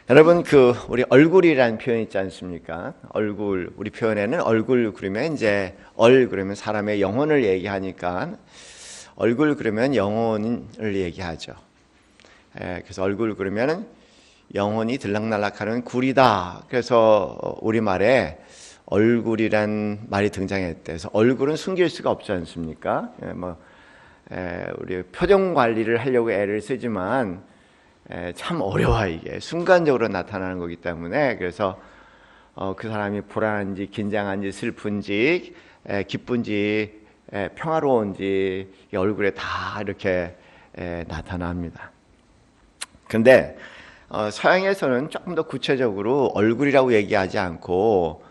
여러분 우리 얼굴이라는 표현 있지 않습니까? 얼굴 우리 표현에는 얼굴 그리면 이제 그러면 사람의 영혼을 얘기하니까 얼굴 그러면 영혼을 얘기하죠. 그래서 얼굴 그러면은 영혼이 들락날락하는 굴이다. 그래서 우리말에 얼굴이란 말이 등장했대. 그래서 얼굴은 숨길 수가 없지 않습니까? 우리 표정 관리를 하려고 애를 쓰지만 참 어려워. 이게 순간적으로 나타나는 거기 때문에. 그래서 그 사람이 불안한지 긴장한지 슬픈지 기쁜지 평화로운지 얼굴에 다 이렇게 나타납니다. 근데 서양에서는 조금 더 구체적으로 얼굴이라고 얘기하지 않고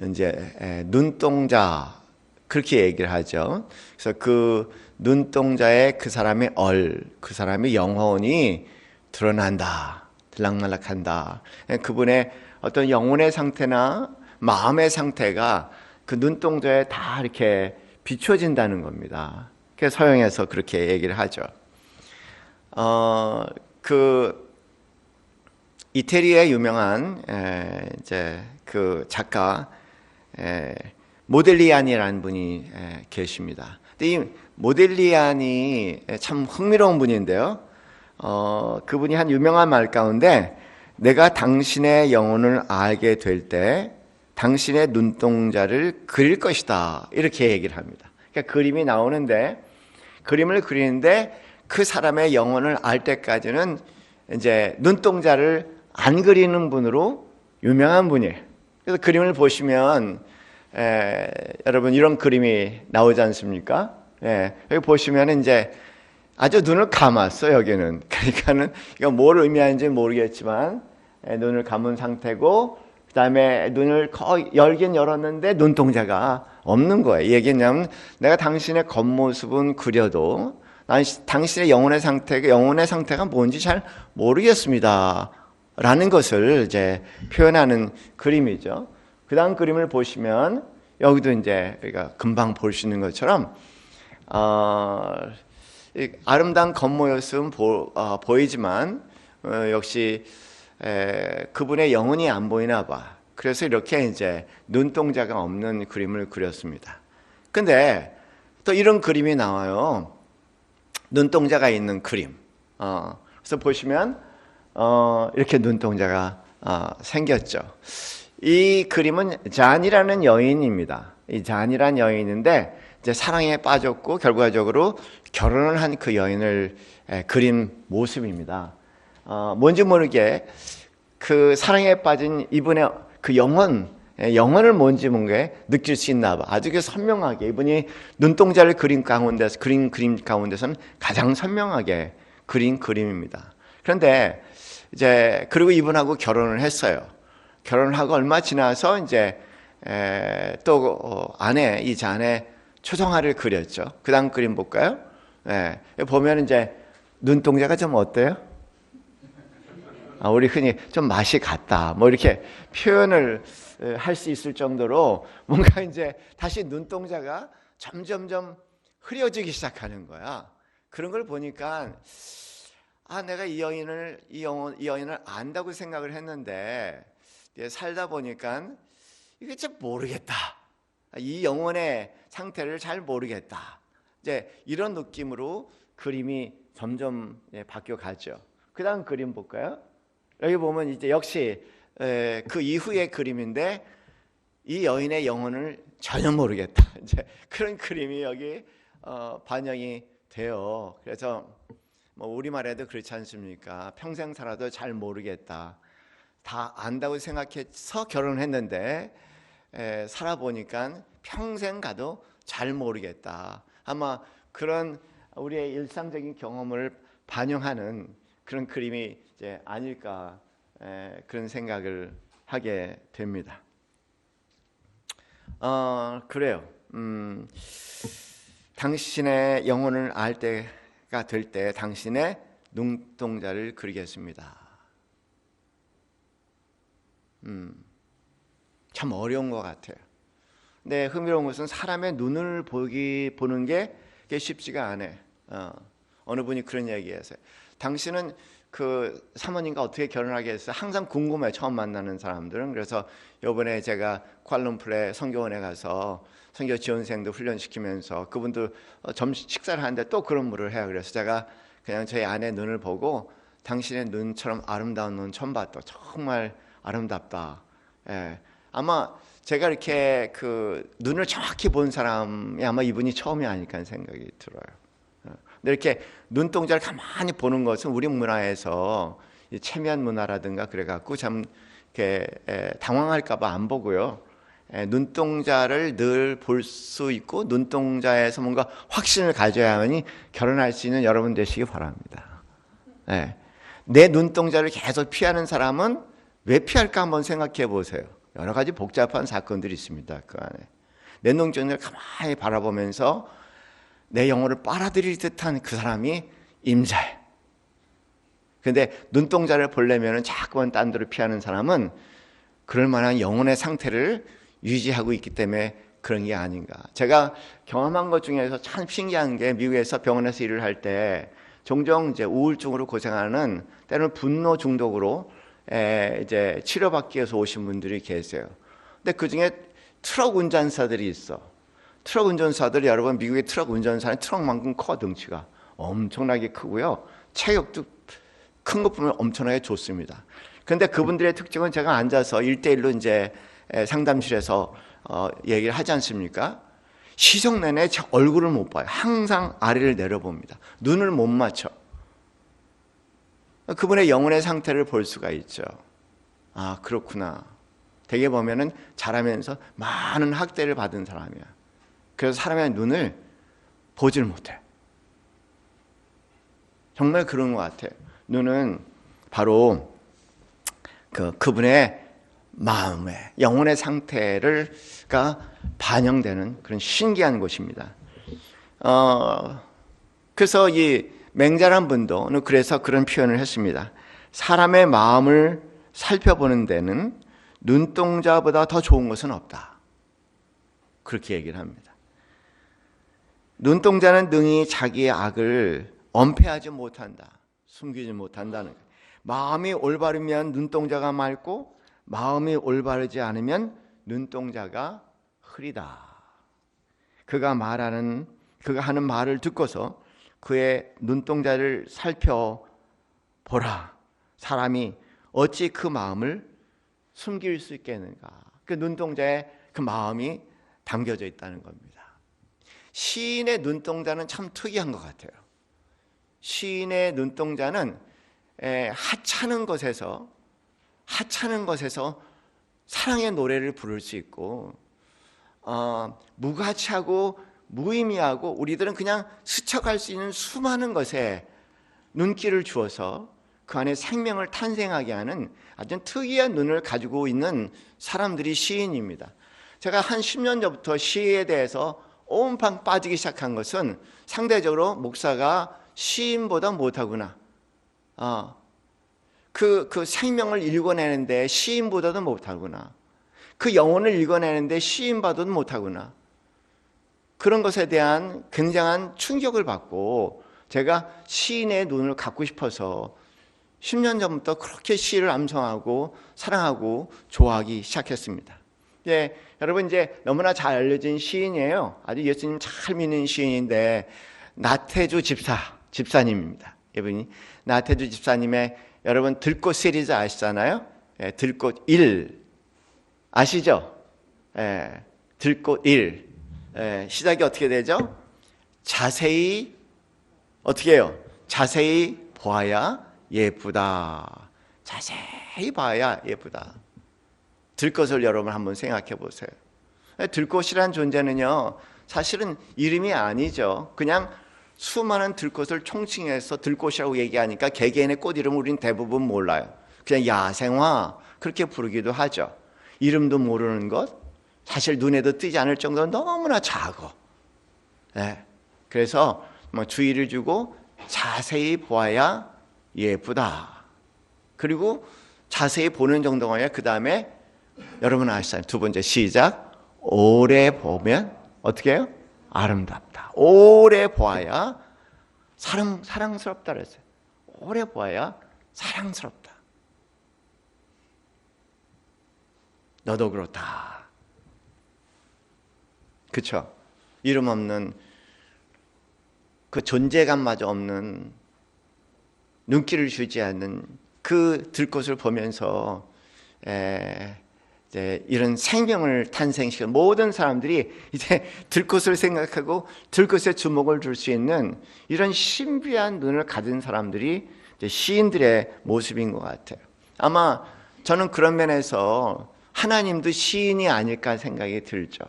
이제 눈동자 그렇게 얘기를 하죠. 그래서 그 눈동자에 그 사람의 그 사람의 영혼이 드러난다, 들락날락한다. 그분의 어떤 영혼의 상태나 마음의 상태가 그 눈동자에 다 이렇게 비춰진다는 겁니다. 그래서 서양에서 그렇게 얘기를 하죠. 이태리의 유명한 이제 그 작가 모델리안이라는 분이 계십니다. 근데 이 모델리안이 참 흥미로운 분인데요. 그분이 한 유명한 말 가운데 내가 당신의 영혼을 알게 될 때 당신의 눈동자를 그릴 것이다 이렇게 얘기를 합니다. 그러니까 그림이 나오는데 그림을 그리는데 그 사람의 영혼을 알 때까지는 이제 눈동자를 안 그리는 분으로 유명한 분이에요. 그래서 그림을 보시면 여러분 이런 그림이 나오지 않습니까? 여기 보시면 이제 아주 눈을 감았어. 여기는 그러니까는 이거 뭘 의미하는지 모르겠지만 눈을 감은 상태고 그 다음에 눈을 거의 열긴 열었는데 눈동자가 없는 거예요. 이 얘기냐면 내가 당신의 겉모습은 그려도 당신의 영혼의 상태가 뭔지 잘 모르겠습니다. 라는 것을 이제 표현하는 그림이죠. 그 다음 그림을 보시면 여기도 이제 우리가 금방 볼 수 있는 것처럼 아름다운 겉모습은 보이지만 역시 그분의 영혼이 안 보이나 봐. 그래서 이렇게 이제 눈동자가 없는 그림을 그렸습니다. 근데 또 이런 그림이 나와요. 눈동자가 있는 그림. 그래서 보시면 이렇게 눈동자가 생겼죠. 이 그림은 잔이라는 여인입니다. 이 잔이라는 여인인데 이제 사랑에 빠졌고 결과적으로 결혼을 한 그 여인을 그린 모습입니다. 뭔지 모르게 그 사랑에 빠진 이분의 그 영혼을 뭔지 뭔가 느낄 수 있나 봐. 아주 선명하게 이분이 눈동자를 그린 그림 가운데서는 가장 선명하게 그린 그림입니다. 그런데 이제 그리고 이분하고 결혼을 했어요. 결혼을 하고 얼마 지나서 이제 또 이 잔에 초성화를 그렸죠. 그 다음 그림 볼까요? 보면 이제 눈동자가 좀 어때요? 우리 흔히 좀 맛이 갔다. 뭐 이렇게 표현을 할 수 있을 정도로 뭔가 이제 다시 눈동자가 점점점 흐려지기 시작하는 거야. 그런 걸 보니까 내가 이 여인을 안다고 생각을 했는데 살다 보니까 이게 좀 모르겠다. 이 영혼의 상태를 잘 모르겠다. 이제 이런 느낌으로 그림이 점점 바뀌어 가죠. 그 다음 그림 볼까요? 여기 보면 이제 역시 그 이후의 그림인데 이 여인의 영혼을 전혀 모르겠다. 이제 그런 그림이 여기 반영이 돼요. 그래서 뭐 우리말에도 그렇지 않습니까? 평생 살아도 잘 모르겠다. 다 안다고 생각해서 결혼했는데 살아보니까 평생 가도 잘 모르겠다. 아마 그런 우리의 일상적인 경험을 반영하는 그런 그림이 이제 아닐까 그런 생각을 하게 됩니다. 그래요. 당신의 영혼을 알 때가 될 때 당신의 눈동자를 그리겠습니다. 참 어려운 것 같아요. 근데 흥미로운 것은 사람의 눈을 보는 게 쉽지가 않아요. 어느 분이 그런 얘기했어요. 당신은 그 사모님과 어떻게 결혼하게 했어요? 항상 궁금해요. 처음 만나는 사람들은. 그래서 요번에 제가 쿠알룸푸르에 선교원에 가서 선교 지원생도 훈련시키면서 그분들 점심 식사를 하는데 또 그런 물을 해요. 그래서 제가 그냥 저희 아내 눈을 보고 당신의 눈처럼 아름다운 눈 처음 봤다. 정말 아름답다. 예. 아마 제가 이렇게 그 눈을 정확히 본 사람이 아마 이분이 처음이 아닐까 하는 생각이 들어요. 근데 이렇게 눈동자를 가만히 보는 것은 우리 문화에서 체면 문화라든가 그래갖고 참 이렇게 당황할까봐 안 보고요. 눈동자를 늘 볼 수 있고 눈동자에서 뭔가 확신을 가져야만이 결혼할 수 있는 여러분 되시기 바랍니다. 내 눈동자를 계속 피하는 사람은 왜 피할까 한번 생각해 보세요. 여러 가지 복잡한 사건들이 있습니다. 그 안에 내 눈동자를 가만히 바라보면서 내 영혼을 빨아들일 듯한 그 사람이 임자예요. 근데 눈동자를 보려면 자꾸만 딴 데로 피하는 사람은 그럴 만한 영혼의 상태를 유지하고 있기 때문에 그런 게 아닌가. 제가 경험한 것 중에서 참 신기한 게 미국에서 병원에서 일을 할 때 종종 이제 우울증으로 고생하는 때로는 분노 중독으로 이제 치료받기 위해서 오신 분들이 계세요. 근데 그 중에 트럭 운전사들이 있어. 트럭 운전사들이 여러분 미국의 트럭 운전사는 트럭만큼 커 덩치가 엄청나게 크고요. 체격도 큰 것 보면 엄청나게 좋습니다. 그런데 그분들의 특징은 제가 앉아서 1대1로 이제 상담실에서 얘기를 하지 않습니까? 시속 내내 제 얼굴을 못 봐요. 항상 아래를 내려봅니다. 눈을 못 맞춰. 그분의 영혼의 상태를 볼 수가 있죠. 아, 그렇구나. 되게 보면은 자라면서 많은 학대를 받은 사람이야. 그래서 사람의 눈을 보질 못해. 정말 그런 것 같아요. 눈은 바로 그분의 마음의 영혼의 상태가 반영되는 그런 신기한 곳입니다. 그래서 이 맹자란 분도 그래서 그런 표현을 했습니다. 사람의 마음을 살펴보는 데는 눈동자보다 더 좋은 것은 없다. 그렇게 얘기를 합니다. 눈동자는 능히 자기의 악을 엄폐하지 못한다. 숨기지 못한다는 거예요. 마음이 올바르면 눈동자가 맑고 마음이 올바르지 않으면 눈동자가 흐리다. 그가 하는 말을 듣고서 그의 눈동자를 살펴보라. 사람이 어찌 그 마음을 숨길 수 있겠는가. 그 눈동자에 그 마음이 담겨져 있다는 겁니다. 시인의 눈동자는 참 특이한 것 같아요. 시인의 눈동자는 하찮은 것에서 사랑의 노래를 부를 수 있고 무가치하고 무의미하고 우리들은 그냥 스쳐갈 수 있는 수많은 것에 눈길을 주어서 그 안에 생명을 탄생하게 하는 아주 특이한 눈을 가지고 있는 사람들이 시인입니다. 제가 한 10년 전부터 시에 대해서 온팡 빠지기 시작한 것은 상대적으로 목사가 시인보다 못하구나. 그 생명을 읽어내는데 시인보다도 못하구나. 그 영혼을 읽어내는데 시인보다도 못하구나. 그런 것에 대한 굉장한 충격을 받고 제가 시인의 눈을 갖고 싶어서 10년 전부터 그렇게 시를 암송하고 사랑하고 좋아하기 시작했습니다. 여러분 이제 너무나 잘 알려진 시인이에요. 아주 예수님 잘 믿는 시인인데 나태주 집사님입니다. 이분이 나태주 집사님의 여러분 들꽃 시리즈 아시잖아요. 들꽃 1 아시죠? 들꽃 1 시작이 어떻게 되죠? 자세히 어떻게 해요? 자세히 보아야 예쁘다. 자세히 봐야 예쁘다. 들꽃을 여러분 한번 생각해 보세요. 들꽃이란 존재는요 사실은 이름이 아니죠. 그냥 수많은 들꽃을 총칭해서 들꽃이라고 얘기하니까 개개인의 꽃 이름을 우리는 대부분 몰라요. 그냥 야생화 그렇게 부르기도 하죠. 이름도 모르는 것, 사실 눈에도 띄지 않을 정도로 너무나 작아. 그래서 주의를 주고 자세히 보아야 예쁘다. 그리고 자세히 보는 정도가 아니라 그 다음에 여러분 아시잖아요. 두 번째 시작. 오래 보면 어떻게 해요? 아름답다. 오래 보아야 사랑스럽다 그랬어요. 오래 보아야 사랑스럽다. 너도 그렇다. 그쵸? 이름 없는 그 존재감마저 없는 눈길을 주지 않는 그 들꽃을 보면서 이제 이런 생명을 탄생시키는 모든 사람들이 이제 들꽃을 생각하고 들꽃에 주목을 줄 수 있는 이런 신비한 눈을 가진 사람들이 이제 시인들의 모습인 것 같아요. 아마 저는 그런 면에서 하나님도 시인이 아닐까 생각이 들죠.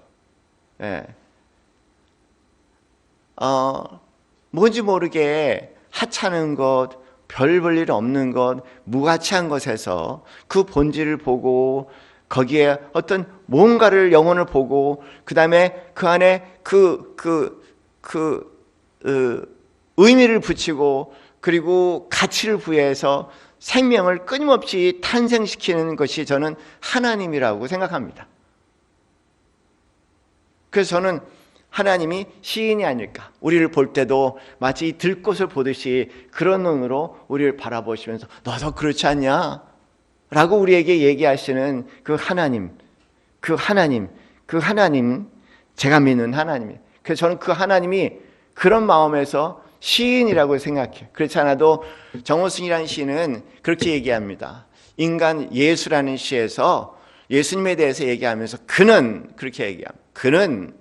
뭔지 모르게 하찮은 것, 별 볼 일 없는 것, 무가치한 것에서 그 본질을 보고 거기에 어떤 뭔가를 영혼을 보고 그 다음에 그 안에 의미를 붙이고 그리고 가치를 부여해서 생명을 끊임없이 탄생시키는 것이 저는 하나님이라고 생각합니다. 그래서 저는 하나님이 시인이 아닐까. 우리를 볼 때도 마치 들꽃을 보듯이 그런 눈으로 우리를 바라보시면서 너도 그렇지 않냐? 라고 우리에게 얘기하시는 그 하나님, 제가 믿는 하나님이에요. 그래서 저는 그 하나님이 그런 마음에서 시인이라고 생각해요. 그렇지 않아도 정호승이라는 시인은 그렇게 얘기합니다. 인간 예수라는 시에서 예수님에 대해서 얘기하면서 그는 그렇게 얘기합니다. 그는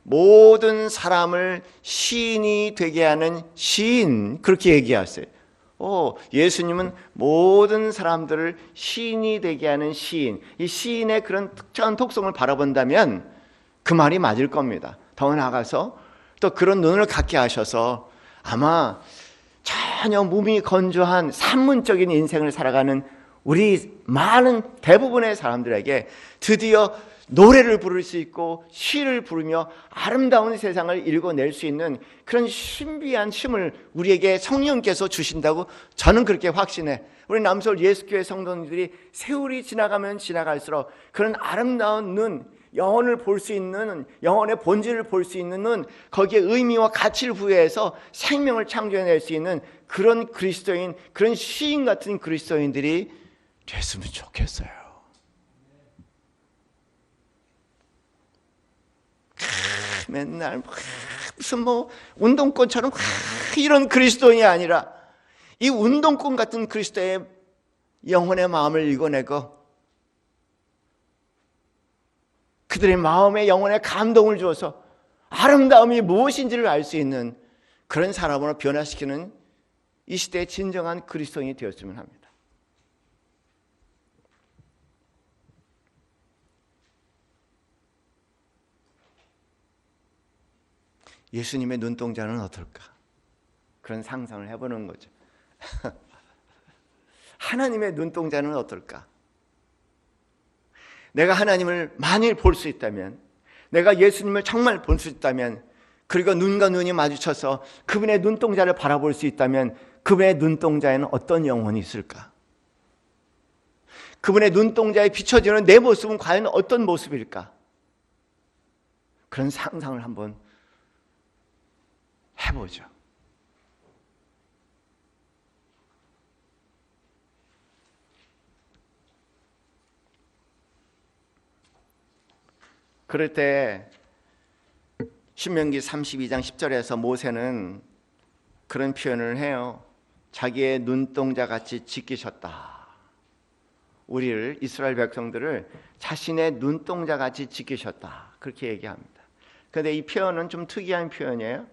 모든 사람을 시인이 되게 하는 시인, 그렇게 얘기하세요. 예수님은 모든 사람들을 시인이 되게 하는 시인, 이 시인의 그런 특정한 특성을 바라본다면 그 말이 맞을 겁니다. 더 나아가서 또 그런 눈을 갖게 하셔서 아마 전혀 몸이 건조한 산문적인 인생을 살아가는 우리 많은 대부분의 사람들에게 드디어 노래를 부를 수 있고 시를 부르며 아름다운 세상을 읽어낼 수 있는 그런 신비한 힘을 우리에게 성령께서 주신다고 저는 그렇게 확신해. 우리 남서울 예수교회 성도님들이 세월이 지나가면 지나갈수록 그런 아름다운 눈, 영혼을 볼 수 있는, 영혼의 본질을 볼 수 있는 눈, 거기에 의미와 가치를 부여해서 생명을 창조해낼 수 있는 그런 그리스도인, 그런 시인 같은 그리스도인들이 됐으면 좋겠어요. 맨날 무슨 운동권처럼 이런 그리스도인이 아니라 이 운동권 같은 그리스도의 영혼의 마음을 읽어내고 그들의 마음에 영혼에 감동을 주어서 아름다움이 무엇인지를 알 수 있는 그런 사람으로 변화시키는 이 시대의 진정한 그리스도인이 되었으면 합니다. 예수님의 눈동자는 어떨까? 그런 상상을 해보는 거죠. 하나님의 눈동자는 어떨까? 내가 하나님을 만일 볼 수 있다면, 내가 예수님을 정말 볼 수 있다면, 그리고 눈과 눈이 마주쳐서 그분의 눈동자를 바라볼 수 있다면 그분의 눈동자에는 어떤 영혼이 있을까? 그분의 눈동자에 비춰지는 내 모습은 과연 어떤 모습일까? 그런 상상을 한번 해보죠. 그럴 때 신명기 32장 10절에서 모세는 그런 표현을 해요. 자기의 눈동자 같이 지키셨다. 우리를, 이스라엘 백성들을 자신의 눈동자 같이 지키셨다. 그렇게 얘기합니다. 그런데 이 표현은 좀 특이한 표현이에요.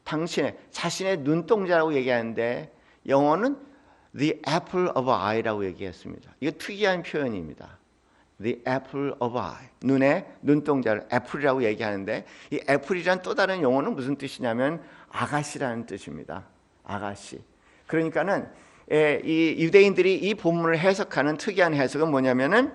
당신의, 자신의 눈동자라고 얘기하는데 영어는 the apple of eye라고 얘기했습니다. 이거 특이한 표현입니다. The apple of eye. 눈의 눈동자를 애플이라고 얘기하는데 이 애플이란 또 다른 용어는 무슨 뜻이냐면 아가씨라는 뜻입니다. 아가씨. 그러니까는 이 유대인들이 이 본문을 해석하는 특이한 해석은 뭐냐면은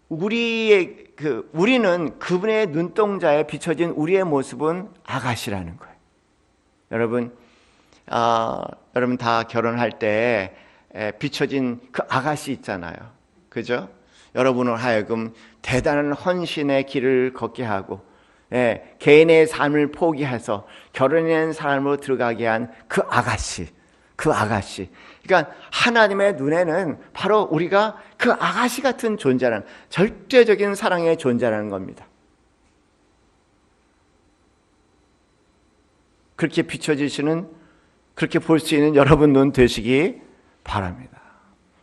우리는 그분의 눈동자에 비춰진 우리의 모습은 아가씨라는 거예요. 여러분 다 결혼할 때 비춰진 그 아가씨 있잖아요. 그죠? 여러분을 하여금 대단한 헌신의 길을 걷게 하고 개인의 삶을 포기해서 결혼한 삶으로 들어가게 한 그 아가씨, 그 아가씨. 그러니까 하나님의 눈에는 바로 우리가 그 아가씨 같은 존재라는, 절대적인 사랑의 존재라는 겁니다. 그렇게 비춰지시는, 그렇게 볼 수 있는 여러분 눈 되시기 바랍니다.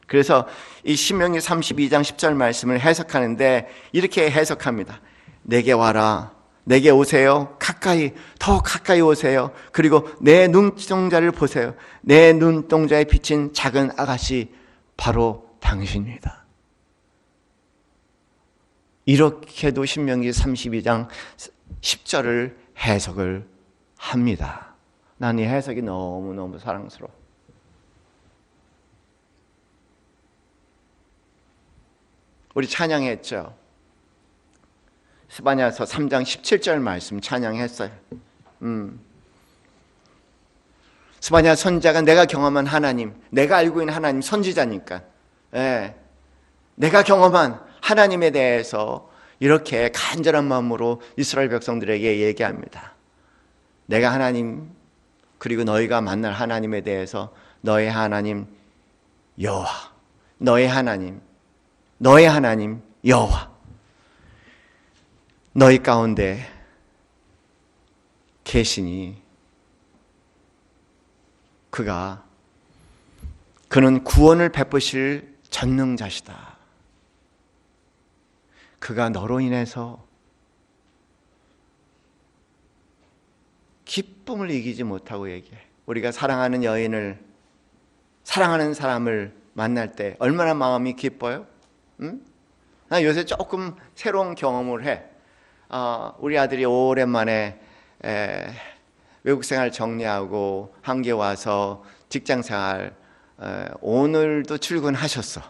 그래서 이 신명기 32장 10절 말씀을 해석하는데 이렇게 해석합니다. 내게 와라, 내게 오세요. 가까이, 더 가까이 오세요. 그리고 내 눈동자를 보세요. 내 눈동자에 비친 작은 아가씨, 바로 당신입니다. 이렇게도 신명기 32장 10절을 해석을 합니다. 난 이 해석이 너무너무 사랑스러워. 우리 찬양했죠. 스바냐서 3장 17절 말씀 찬양했어요. 스바냐 선지자가 내가 경험한 하나님, 내가 알고 있는 하나님, 선지자니까, 내가 경험한 하나님에 대해서 이렇게 간절한 마음으로 이스라엘 백성들에게 얘기합니다. 내가 하나님, 그리고 너희가 만날 하나님에 대해서 너의 하나님 여호와, 너의 하나님 여호와, 너희 가운데 계시니 그는 구원을 베푸실 전능자시다. 그가 너로 인해서 기쁨을 이기지 못하고 얘기해. 우리가 사랑하는 여인을, 사랑하는 사람을 만날 때 얼마나 마음이 기뻐요? 나 요새 조금 새로운 경험을 해. 우리 아들이 오랜만에 외국 생활 정리하고 한국에 와서 직장 생활, 오늘도 출근하셨어.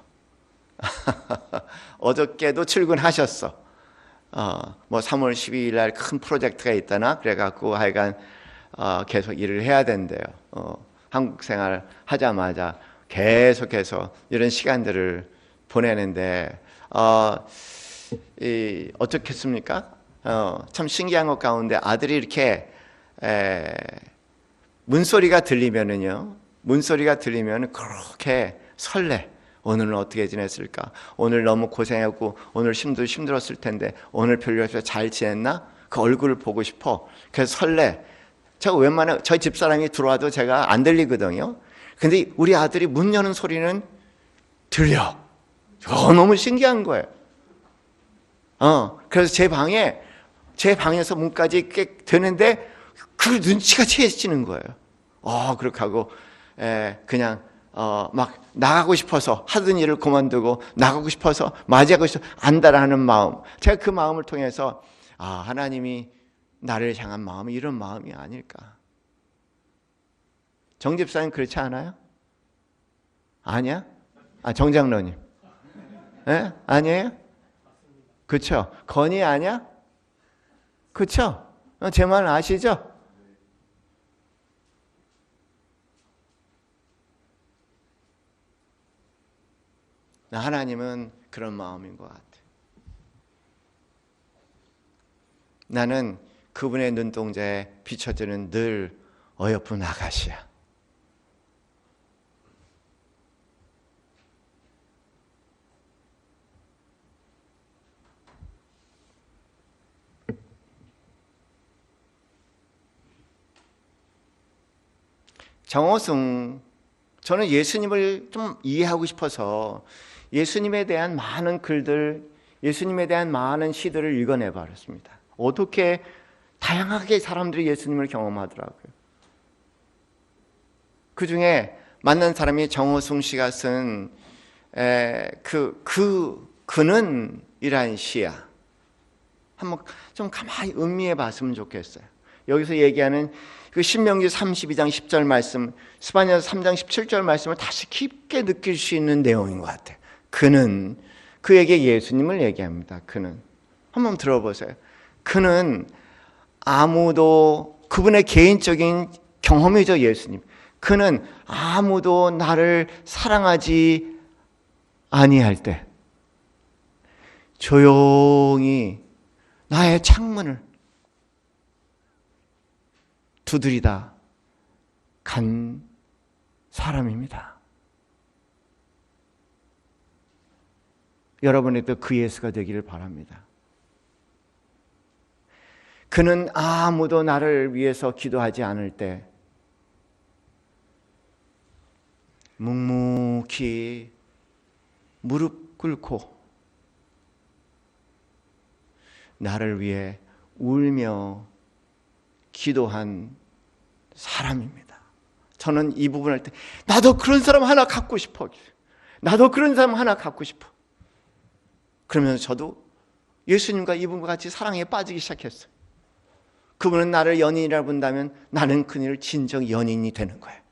어저께도 출근하셨어. 뭐 3월 12일 날 큰 프로젝트가 있다나 그래갖고 하여간 계속 일을 해야 된대요. 한국 생활 하자마자 계속해서 이런 시간들을 보내는데 어떻겠습니까? 참 신기한 것 가운데 아들이 이렇게 문소리가 들리면은요, 문소리가 들리면 그렇게 설레. 오늘은 어떻게 지냈을까? 오늘 너무 고생했고 오늘 힘들었을 텐데 오늘 별로 잘 지냈나? 그 얼굴을 보고 싶어. 그래서 설레. 제가 웬만하면 저희 집사람이 들어와도 제가 안 들리거든요. 근데 우리 아들이 문 여는 소리는 들려. 너무 신기한 거예요. 그래서 제 방에서 문까지 꽤 되는데 그 눈치가 채지는 거예요. 그렇게 하고 그냥 막 나가고 싶어서 하던 일을 그만두고 나가고 싶어서 맞이하고 싶어서 안다라는 마음. 제가 그 마음을 통해서 하나님이 나를 향한 마음이 이런 마음이 아닐까. 정 집사님 그렇지 않아요? 아니야? 정장로님. 네? 아니에요? 그쵸? 건이 아니야? 그쵸? 제 말 아시죠? 하나님은 그런 마음인 것 같아. 나는 그분의 눈동자에 비춰지는 늘 어여쁜 아가씨야. 정호승, 저는 예수님을 좀 이해하고 싶어서 예수님에 대한 많은 글들, 예수님에 대한 많은 시들을 읽어내 버렸습니다. 어떻게 다양하게 사람들이 예수님을 경험하더라고요. 그 중에 만난 사람이 정호승 씨가 쓴 그는 이란 시야. 한번 좀 가만히 음미해 봤으면 좋겠어요. 여기서 얘기하는 그 신명기 32장 10절 말씀, 스바냐서 3장 17절 말씀을 다시 깊게 느낄 수 있는 내용인 것 같아요. 그는, 그에게 예수님을 얘기합니다. 그는. 한번 들어보세요. 그는 아무도, 그분의 개인적인 경험이죠, 예수님. 그는 아무도 나를 사랑하지 아니할 때 조용히 나의 창문을 두드리다 간 사람입니다. 여러분에도 그 예수가 되기를 바랍니다. 그는 아무도 나를 위해서 기도하지 않을 때 묵묵히 무릎 꿇고 나를 위해 울며 기도한 사람입니다. 저는 이 부분을 할 때 나도 그런 사람 하나 갖고 싶어. 나도 그런 사람 하나 갖고 싶어. 그러면서 저도 예수님과 이분과 같이 사랑에 빠지기 시작했어요. 그분은 나를 연인이라 본다면 나는 그녀를 진정 연인이 되는 거예요.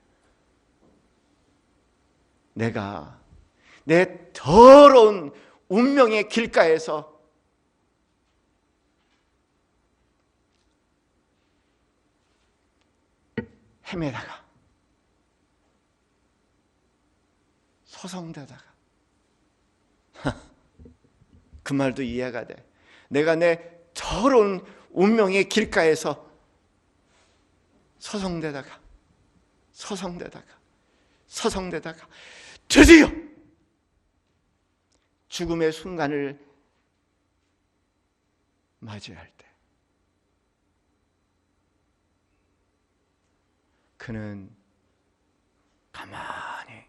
내가 내 더러운 운명의 길가에서 헤매다가 서성대다가 그 말도 이해가 돼. 내가 내 더러운 운명의 길가에서 서성대다가 드디어 죽음의 순간을 맞이할 때 그는 가만히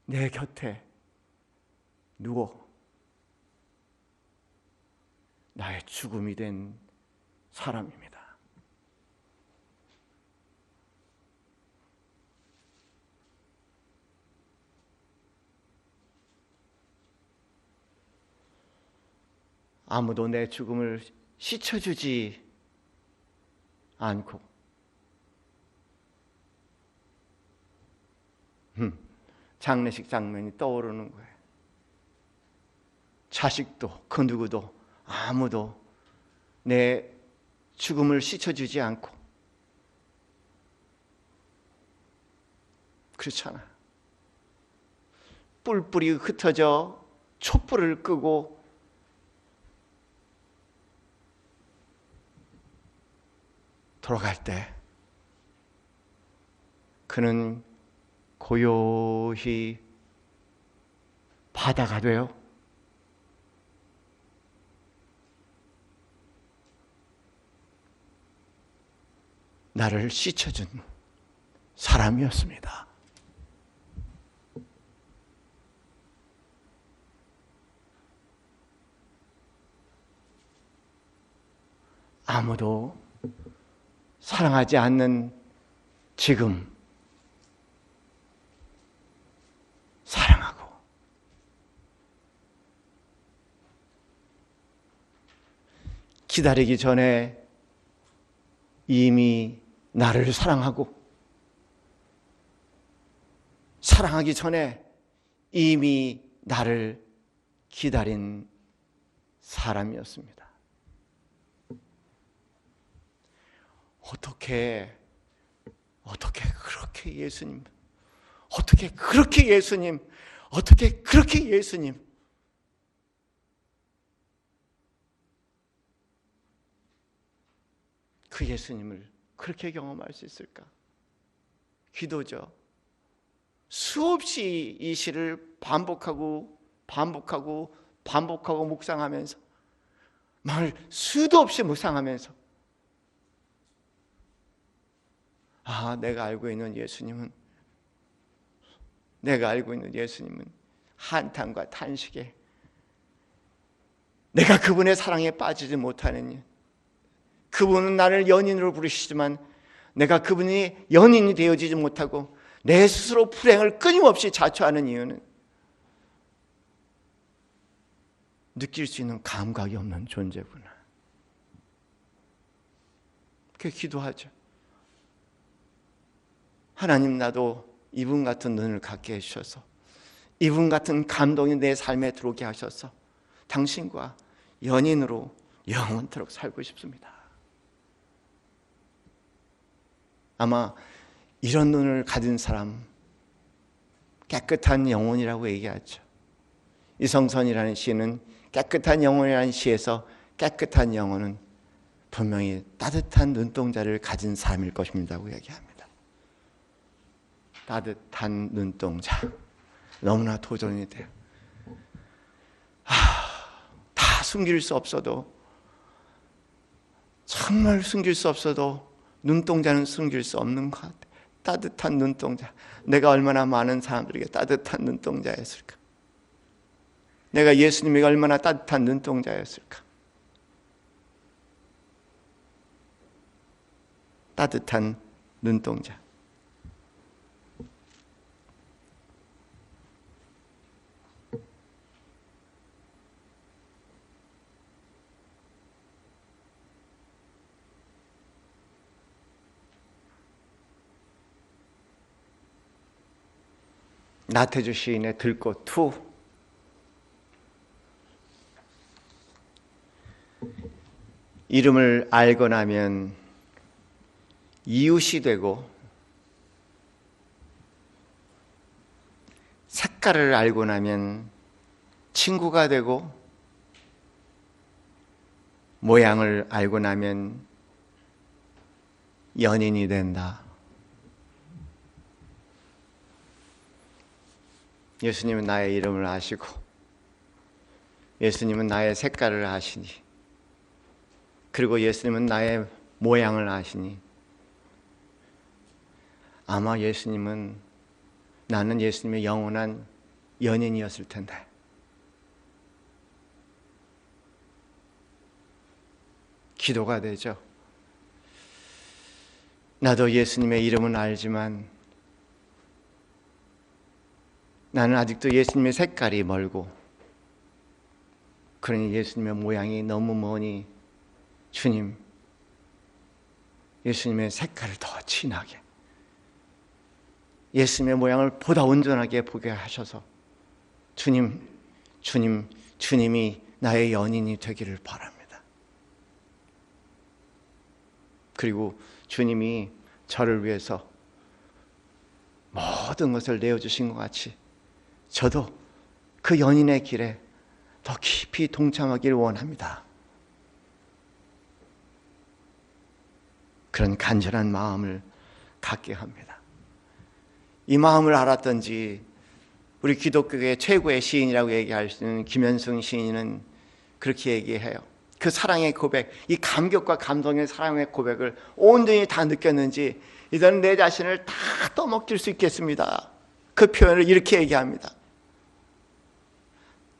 내 곁에 누워 나의 죽음이 된 사람입니다. 아무도 내 죽음을 씻어주지 않고 장례식 장면이 떠오르는 거예요. 자식도 그 누구도 아무도 내 죽음을 씻어주지 않고 그렇잖아. 뿔뿔이 흩어져 촛불을 끄고 돌아갈 때 그는 고요히 바다가 돼요. 나를 씻어준 사람이었습니다. 아무도 사랑하지 않는 지금 사랑하고 기다리기 전에 이미 나를 사랑하고 사랑하기 전에 이미 나를 기다린 사람이었습니다. 어떻게 그렇게 예수님, 어떻게 그렇게 예수님, 그 예수님을 그렇게 경험할 수 있을까? 기도죠. 수없이 이 시를 반복하고 묵상하면서 말 수도 없이 묵상하면서 내가 알고 있는 예수님은 한탄과 탄식에 내가 그분의 사랑에 빠지지 못하는 그분은 나를 연인으로 부르시지만 내가 그분이 연인이 되어지지 못하고 내 스스로 불행을 끊임없이 자초하는 이유는 느낄 수 있는 감각이 없는 존재구나. 그렇게 기도하죠. 하나님, 나도 이분 같은 눈을 갖게 해주셔서 이분 같은 감동이 내 삶에 들어오게 하셔서 당신과 연인으로 영원토록 살고 싶습니다. 아마 이런 눈을 가진 사람 깨끗한 영혼이라고 얘기하죠. 이성선이라는 시는 깨끗한 영혼이라는 시에서 깨끗한 영혼은 분명히 따뜻한 눈동자를 가진 사람일 것입니다고 얘기합니다. 따뜻한 눈동자. 너무나 도전이 돼요. 다 숨길 수 없어도, 정말 숨길 수 없어도 눈동자는 숨길 수 없는 것 같아요. 따뜻한 눈동자. 내가 얼마나 많은 사람들에게 따뜻한 눈동자였을까? 내가 예수님에게 얼마나 따뜻한 눈동자였을까? 따뜻한 눈동자. 나태주 시인의 들꽃 2. 이름을 알고 나면 이웃이 되고, 색깔을 알고 나면 친구가 되고, 모양을 알고 나면 연인이 된다. 예수님은 나의 이름을 아시고, 예수님은 나의 색깔을 아시니, 그리고 예수님은 나의 모양을 아시니, 아마 예수님은, 나는 예수님의 영원한 연인이었을 텐데, 기도가 되죠. 나도 예수님의 이름은 알지만 나는 아직도 예수님의 색깔이 멀고, 그러니 예수님의 모양이 너무 머니, 주님, 예수님의 색깔을 더 진하게, 예수님의 모양을 보다 온전하게 보게 하셔서 주님이 나의 연인이 되기를 바랍니다. 그리고 주님이 저를 위해서 모든 것을 내어주신 것 같이 저도 그 연인의 길에 더 깊이 동참하길 원합니다. 그런 간절한 마음을 갖게 합니다. 이 마음을 알았던지 우리 기독교의 최고의 시인이라고 얘기할 수 있는 김현승 시인은 그렇게 얘기해요. 그 사랑의 고백, 이 감격과 감동의 사랑의 고백을 온전히 다 느꼈는지 이제는 내 자신을 다 떠먹일 수 있겠습니다. 그 표현을 이렇게 얘기합니다.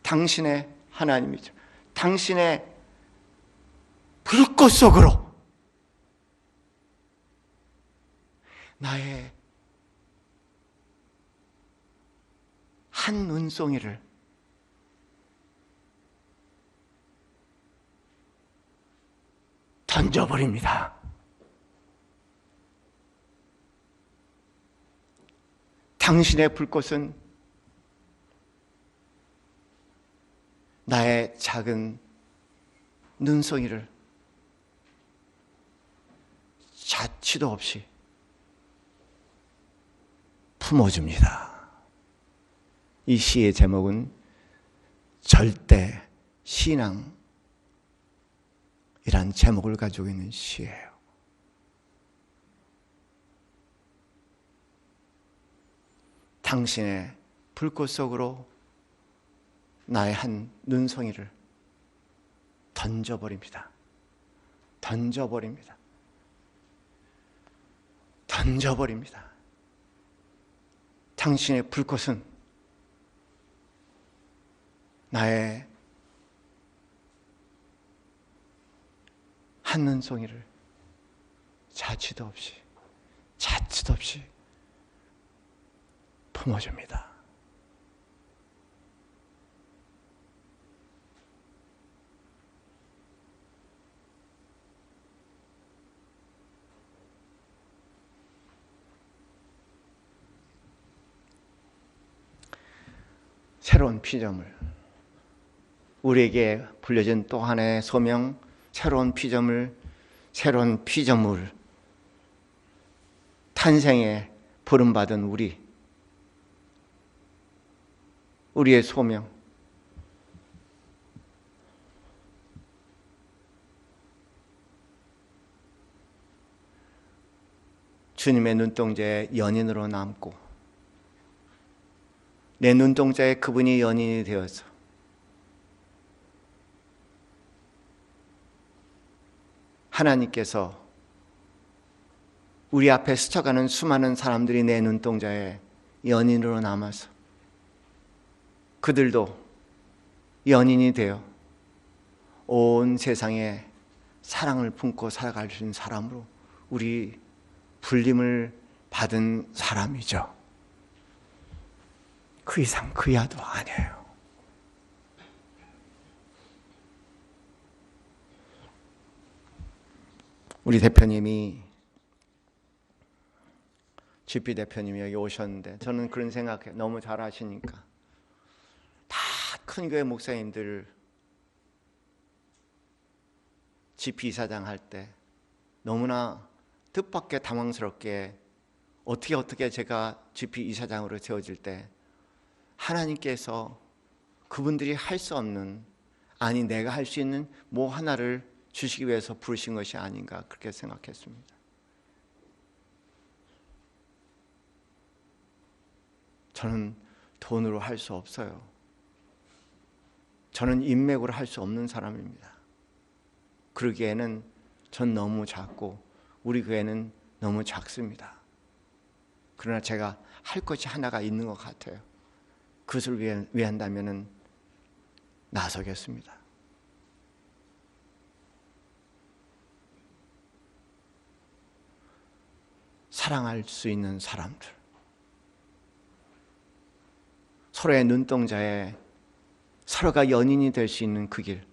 당신의 하나님이죠. 당신의 불꽃 속으로 나의 한 눈송이를 던져버립니다. 당신의 불꽃은 나의 작은 눈송이를 자취도 없이 품어줍니다. 이 시의 제목은 절대 신앙이란 제목을 가지고 있는 시예요. 당신의 불꽃 속으로 나의 한 눈송이를 던져버립니다. 던져버립니다. 던져버립니다. 당신의 불꽃은 나의 한 눈송이를 자취도 없이 품어줍니다. 새로운 피조물, 우리에게 불려진 또 하나의 소명, 새로운 피조물 탄생에 부름받은 우리의 소명, 주님의 눈동자의 연인으로 남고 내 눈동자에 그분이 연인이 되어서 하나님께서 우리 앞에 스쳐가는 수많은 사람들이 내 눈동자에 연인으로 남아서 그들도 연인이 되어 온 세상에 사랑을 품고 살아갈 수 있는 사람으로 우리 불림을 받은 사람이죠. 그 이상 그 이하도 아니에요. 우리 대표님이 GP 대표님이 여기 오셨는데 저는 그런 생각해. 너무 잘 아시니까 다 큰 교회 목사님들 GP 이사장 할 때 너무나 뜻밖의 당황스럽게 어떻게 제가 GP 이사장으로 세워질 때 하나님께서 그분들이 할 수 없는, 아니 내가 할 수 있는 뭐 하나를 주시기 위해서 부르신 것이 아닌가 그렇게 생각했습니다. 저는 돈으로 할 수 없어요. 저는 인맥으로 할 수 없는 사람입니다. 그러기에는 전 너무 작고 우리 교회는 너무 작습니다. 그러나 제가 할 것이 하나가 있는 것 같아요. 그것을 위한다면 나서겠습니다. 사랑할 수 있는 사람들, 서로의 눈동자에 서로가 연인이 될 수 있는 그 길,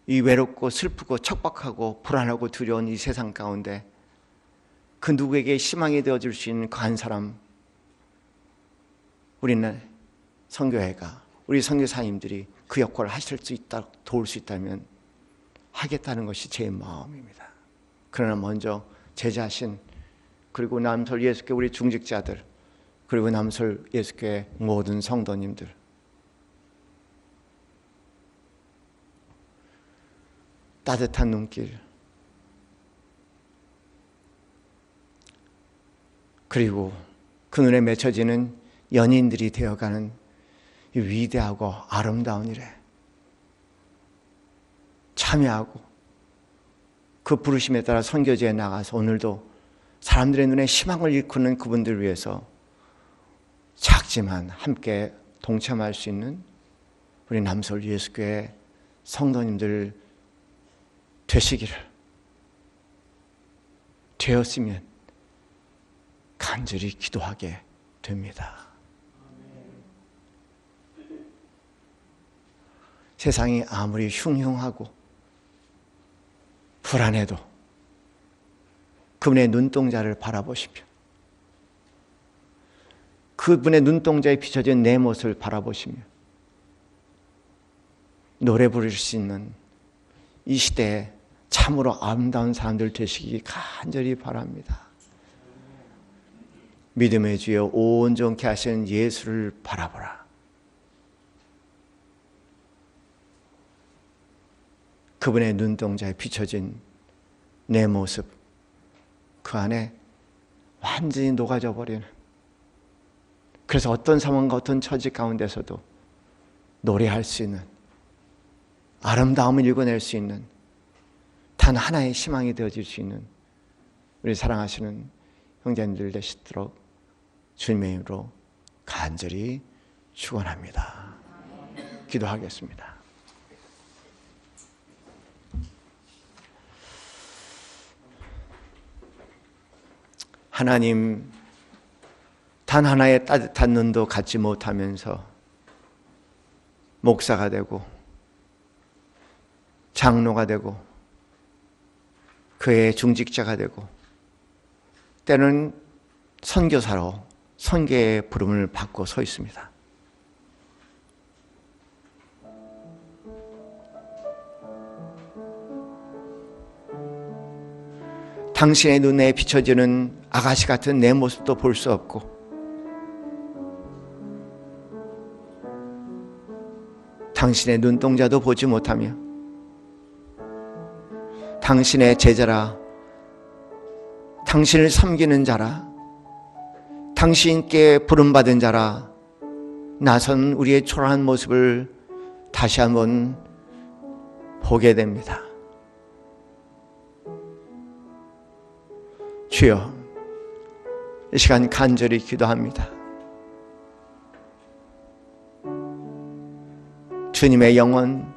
이 외롭고 슬프고 척박하고 불안하고 두려운 이 세상 가운데 그 누구에게 희망이 되어줄 수 있는 그 한 사람, 우리는 선교회가, 우리 선교사님들이 그 역할을 하실 수 있다, 도울 수 있다면 하겠다는 것이 제 마음입니다. 그러나 먼저 제 자신, 그리고 남솔 예수교회 우리 중직자들, 그리고 남솔 예수교회 모든 성도님들, 따뜻한 눈길, 그리고 그 눈에 맺혀지는 연인들이 되어가는 이 위대하고 아름다운 일에 참여하고 그 부르심에 따라 선교지에 나가서 오늘도 사람들의 눈에 희망을 일구는 그분들 위해서 작지만 함께 동참할 수 있는 우리 남솔 예수교회 성도님들 되시기를, 되었으면 간절히 기도하게 됩니다. 세상이 아무리 흉흉하고 불안해도 그분의 눈동자를 바라보시며 그분의 눈동자에 비춰진 내 모습을 바라보시며 노래 부를 수 있는 이 시대에 참으로 아름다운 사람들 되시기 간절히 바랍니다. 믿음의 주여 온전케 하시는 예수를 바라보라. 그분의 눈동자에 비춰진 내 모습, 그 안에 완전히 녹아져 버리는, 그래서 어떤 상황과 어떤 처지 가운데서도 노래할 수 있는, 아름다움을 읽어낼 수 있는, 단 하나의 희망이 되어질 수 있는 우리 사랑하시는 형제님들 되시도록 주님의 이름으로 간절히 축원합니다. 기도하겠습니다. 하나님, 단 하나의 따뜻한 눈도 갖지 못하면서 목사가 되고 장로가 되고 교회의 중직자가 되고 때는 선교사로 선교의 부름을 받고 서 있습니다. 당신의 눈에 비춰지는 아가씨 같은 내 모습도 볼 수 없고 당신의 눈동자도 보지 못하며 당신의 제자라, 당신을 섬기는 자라, 당신께 부름받은 자라 나선 우리의 초라한 모습을 다시 한번 보게 됩니다. 주여, 이 시간 간절히 기도합니다. 주님의 영혼,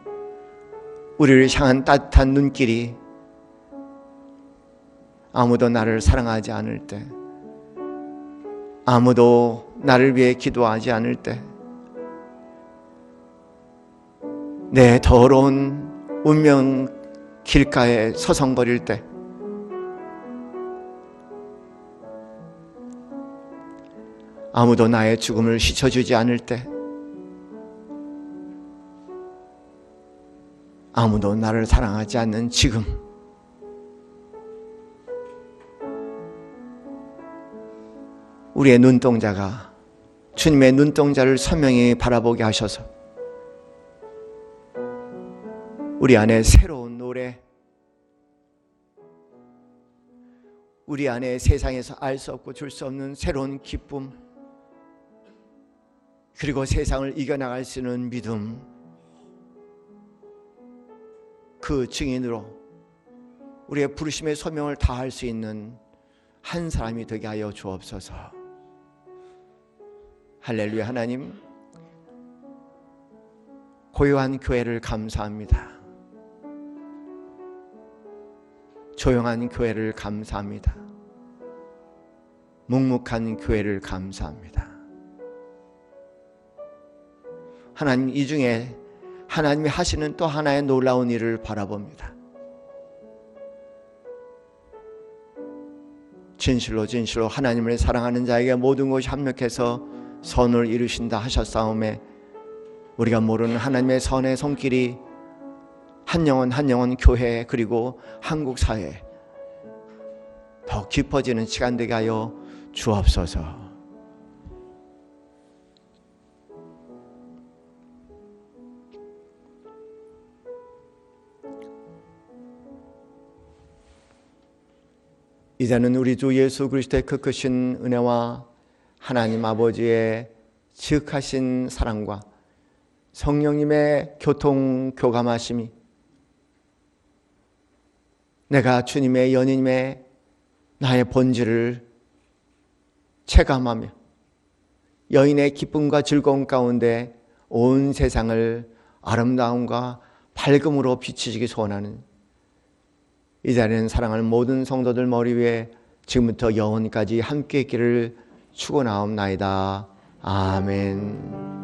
우리를 향한 따뜻한 눈길이 아무도 나를 사랑하지 않을 때, 아무도 나를 위해 기도하지 않을 때, 내 더러운 운명 길가에 서성거릴 때, 아무도 나의 죽음을 씻어주지 않을 때, 아무도 나를 사랑하지 않는 지금, 우리의 눈동자가 주님의 눈동자를 선명히 바라보게 하셔서 우리 안에 새로운 노래, 우리 안에 세상에서 알 수 없고 줄 수 없는 새로운 기쁨, 그리고 세상을 이겨나갈 수 있는 믿음, 그 증인으로 우리의 부르심의 소명을 다할 수 있는 한 사람이 되게 하여 주옵소서. 할렐루야. 하나님, 고요한 교회를 감사합니다. 조용한 교회를 감사합니다. 묵묵한 교회를 감사합니다. 하나님, 이 중에 하나님이 하시는 또 하나의 놀라운 일을 바라봅니다. 진실로 진실로 하나님을 사랑하는 자에게 모든 것이 합력해서 선을 이루신다 하셨사오매, 우리가 모르는 하나님의 선의 손길이 한 영혼 한 영혼 교회 그리고 한국 사회에 더 깊어지는 시간 되게 하여 주옵소서. 이제는 우리 주 예수 그리스도의 그 크신 은혜와 하나님 아버지의 지극하신 사랑과 성령님의 교통교감하심이 내가 주님의 연인임의 나의 본질을 체감하며 여인의 기쁨과 즐거움 가운데 온 세상을 아름다움과 밝음으로 비추시기 소원하는 이 자리는 사랑하는 모든 성도들 머리 위에 지금부터 영원까지 함께 있기를 축원하옵나이다. 아멘.